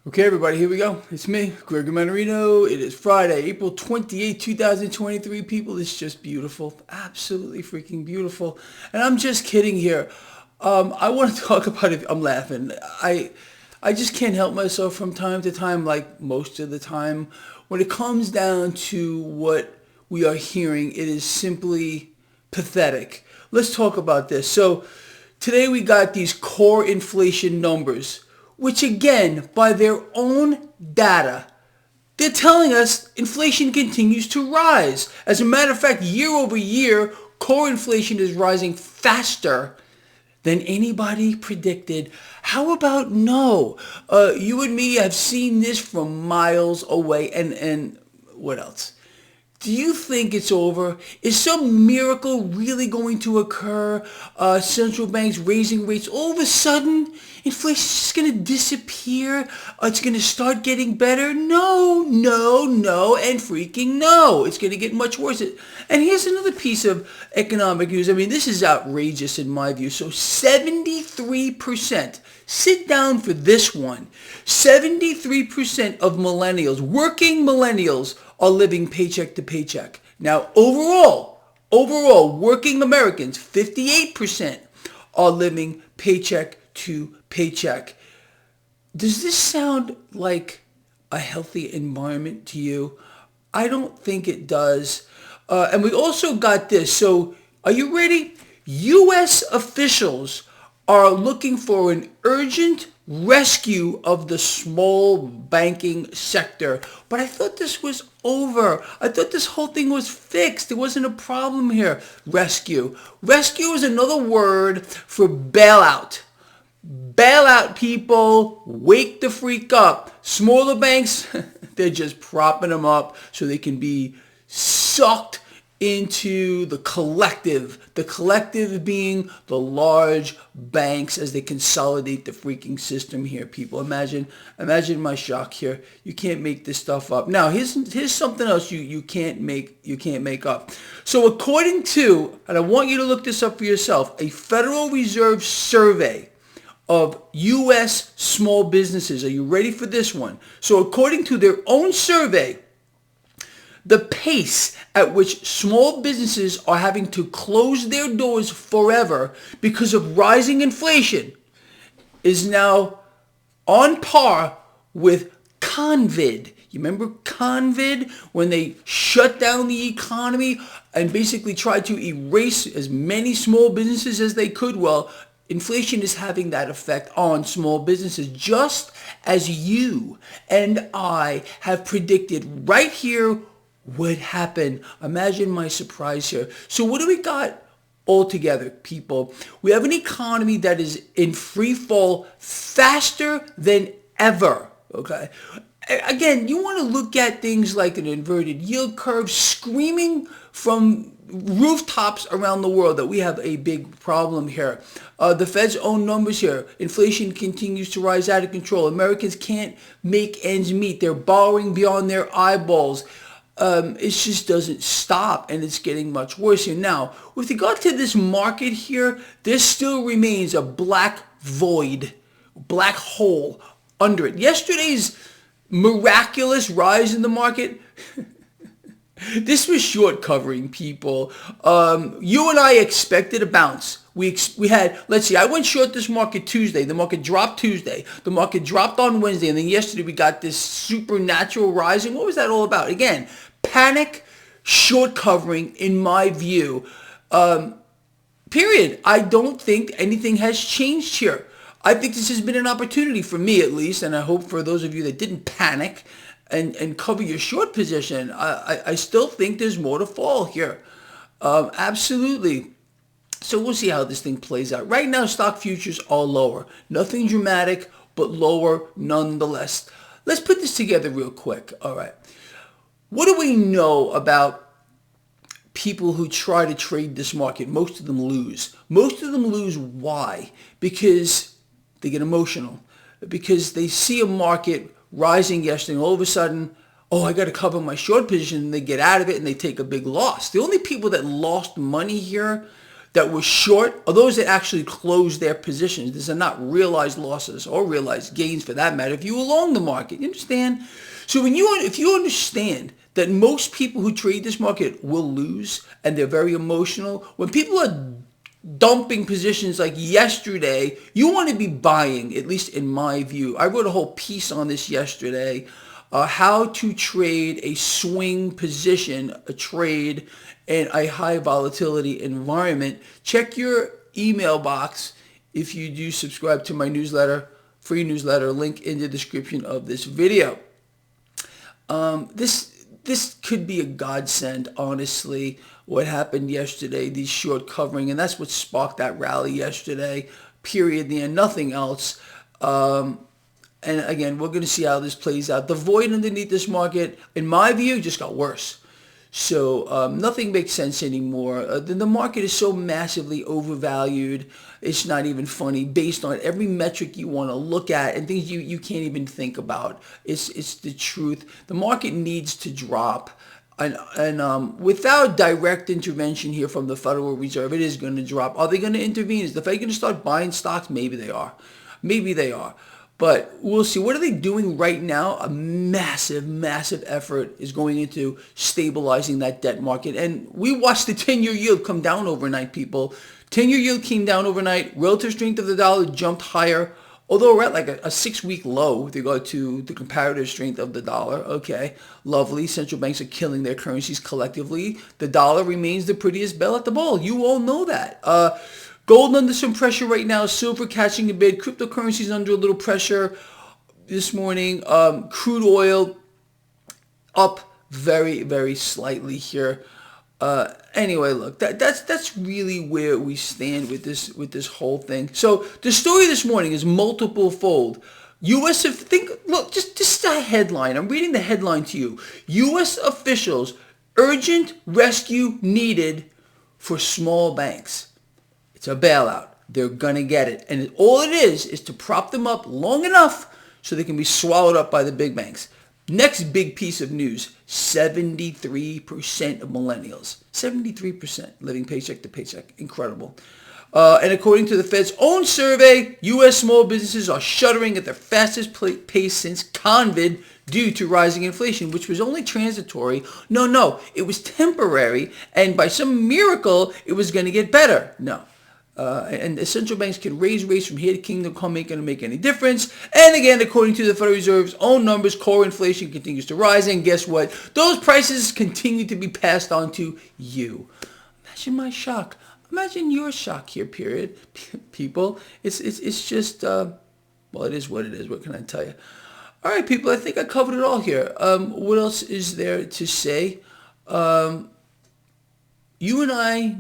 Okay, everybody, here we go. It's me, Gregory Mannarino. It is Friday, April 28th, 2023. People, it's just beautiful. Absolutely freaking beautiful. And I'm just kidding here. I want to talk about it. I'm laughing. I just can't help myself from time to time, like most of the time. When it comes down to what we are hearing, it is simply pathetic. Let's talk about this. So today we got these core inflation numbers, which again, by their own data, they're telling us inflation continues to rise. As a matter of fact, year over year, core inflation is rising faster than anybody predicted. How about no? You and me have seen this from miles away. And what else? Do you think it's over? Is some miracle really going to occur? Central banks raising rates. All of a sudden, inflation's just going to disappear? It's going to start getting better? No, no, no, and freaking no. It's going to get much worse. And here's another piece of economic news. I mean, this is outrageous in my view. So 73%. Sit down for this one. 73% of millennials, working millennials, are living paycheck to paycheck. Now, overall, working Americans, 58% are living paycheck to paycheck. Does this sound like a healthy environment to you? I don't think it does. And we also got this. So, are you ready? U.S. officials are looking for an urgent rescue of the small banking sector. But I thought this was over. I thought this whole thing was fixed. There wasn't a problem here. Rescue. Rescue is another word for bailout. Bail out people, wake the freak up. Smaller banks, they're just propping them up so they can be sucked into the collective being the large banks as they consolidate the freaking system here, people. Imagine my shock here. You can't make this stuff up. Now, here's something else you can't make up. So according to, and I want you to look this up for yourself, a Federal Reserve survey of U.S. small businesses. Are you ready for this one? So according to their own survey, the pace at which small businesses are having to close their doors forever because of rising inflation is now on par with COVID. You remember COVID, when they shut down the economy and basically tried to erase as many small businesses as they could? Well, inflation is having that effect on small businesses, just as you and I have predicted right here would happen. Imagine my surprise here. So what do we got all together, people? We have an economy that is in free fall faster than ever. Okay. Again, you want to look at things like an inverted yield curve screaming from rooftops around the world that we have a big problem here. The Fed's own numbers here. Inflation continues to rise out of control. Americans can't make ends meet. They're borrowing beyond their eyeballs. It just doesn't stop, and it's getting much worse here. Now, with regard to this market here, there still remains a black void, black hole under it. Yesterday's miraculous rise in the market, this was short covering, people. You and I expected a bounce. We had, let's see, I went short this market Tuesday. The market dropped Tuesday. The market dropped on Wednesday. And then yesterday we got this supernatural rising. What was that all about? Again, panic, short covering, in my view. Period. I don't think anything has changed here. I think this has been an opportunity for me, at least, and I hope for those of you that didn't panic and cover your short position. I still think there's more to fall here. Absolutely. So we'll see how this thing plays out. Right now, stock futures are lower. Nothing dramatic, but lower nonetheless. Let's put this together real quick. All right. What do we know about people who try to trade this market? Most of them lose. Most of them lose. Why? Because they get emotional. Because they see a market rising yesterday, and all of a sudden, oh, I got to cover my short position, and they get out of it and they take a big loss. The only people that lost money here, that were short are those that actually closed their positions. These are not realized losses or realized gains for that matter. If you were long the market, you understand? So if you understand that most people who trade this market will lose and they're very emotional, when people are dumping positions like yesterday, you want to be buying, at least in my view. I wrote a whole piece on this yesterday, how to trade a swing position, a trade in a high volatility environment. Check your email box if you do subscribe to my newsletter, free newsletter, link in the description of this video. This could be a godsend, honestly, what happened yesterday, these short covering, and that's what sparked that rally yesterday, period, the end, nothing else. And again, we're going to see how this plays out. The void underneath this market, in my view, just got worse. So nothing makes sense anymore. The market is so massively overvalued. It's not even funny based on every metric you want to look at and things you can't even think about. It's the truth. The market needs to drop. And without direct intervention here from the Federal Reserve, it is going to drop. Are they going to intervene? Is the Fed going to start buying stocks? Maybe they are. Maybe they are. But we'll see. What are they doing right now? A massive, massive effort is going into stabilizing that debt market. And we watched the 10-year yield come down overnight, people. 10-year yield came down overnight. Relative strength of the dollar jumped higher. Although we're at like a 6-week low with regard to the comparative strength of the dollar. Okay, lovely. Central banks are killing their currencies collectively. The dollar remains the prettiest belle at the ball. You all know that. Gold under some pressure right now. Silver catching a bid. Cryptocurrencies under a little pressure this morning. Crude oil up very, very slightly here. Anyway, look, that's really where we stand with this whole thing. So the story this morning is multiple fold. Look, just a headline. I'm reading the headline to you. U.S. officials, urgent rescue needed for small banks. It's a bailout. They're going to get it. And all it is to prop them up long enough so they can be swallowed up by the big banks. Next big piece of news, 73% of millennials, 73% living paycheck to paycheck. Incredible. And according to the Fed's own survey, U.S. small businesses are shuttering at their fastest pace since COVID due to rising inflation, which was only transitory. No, it was temporary. And by some miracle, it was going to get better. No. And the central banks can raise rates from here to kingdom come, ain't going to make any difference. And again, according to the Federal Reserve's own numbers, core inflation continues to rise. And guess what? Those prices continue to be passed on to you. Imagine my shock. Imagine your shock here, period. People, it's just, well, it is what it is. What can I tell you? All right, people, I think I covered it all here. What else is there to say? You and I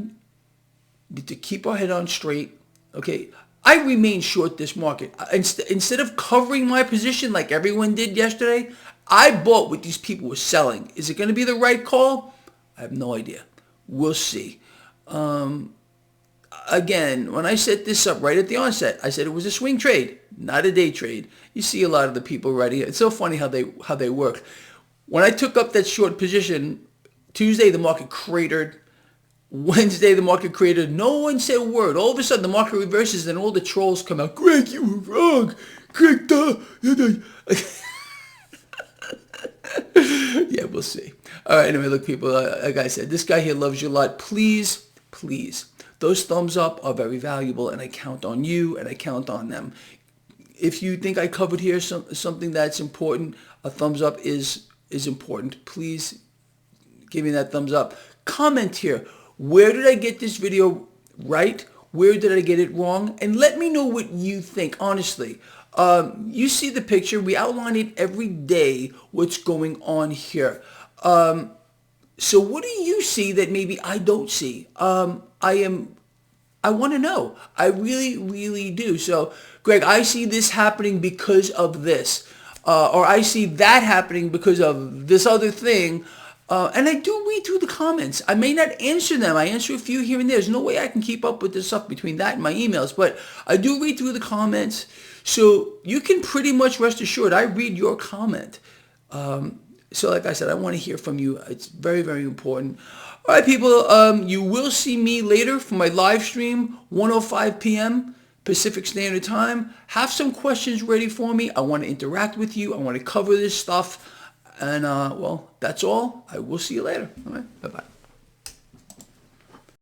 need to keep our head on straight, okay? I remain short this market. Instead of covering my position like everyone did yesterday, I bought what these people were selling. Is it going to be the right call? I have no idea. We'll see. Again, when I set this up right at the onset, I said it was a swing trade, not a day trade. You see a lot of the people right here. It's so funny how they work. When I took up that short position, Tuesday the market cratered. Wednesday, the market cratered. No one said a word. All of a sudden, the market reverses, and all the trolls come out. Greg, you were wrong. Greg, yeah, we'll see. All right, anyway, look, people, like I said, this guy here loves you a lot. Please, those thumbs up are very valuable, and I count on you, and I count on them. If you think I covered here something that's important, a thumbs up is important. Please give me that thumbs up. Comment here. Where did I get this video right? Where did I get it wrong? And let me know what you think, honestly. You see the picture. We outline it every day, what's going on here. So what do you see that maybe I don't see? I want to know. I really, really do. So, Greg, I see this happening because of this. Or I see that happening because of this other thing. And I do read through the comments. I may not answer them. I answer a few here and there. There's no way I can keep up with this stuff between that and my emails. But I do read through the comments. So you can pretty much rest assured I read your comment. So like I said, I want to hear from you. It's very, very important. All right, people, you will see me later for my live stream, 1:05 p.m. Pacific Standard Time. Have some questions ready for me. I want to interact with you. I want to cover this stuff. And, well, that's all. I will see you later. All right, bye-bye.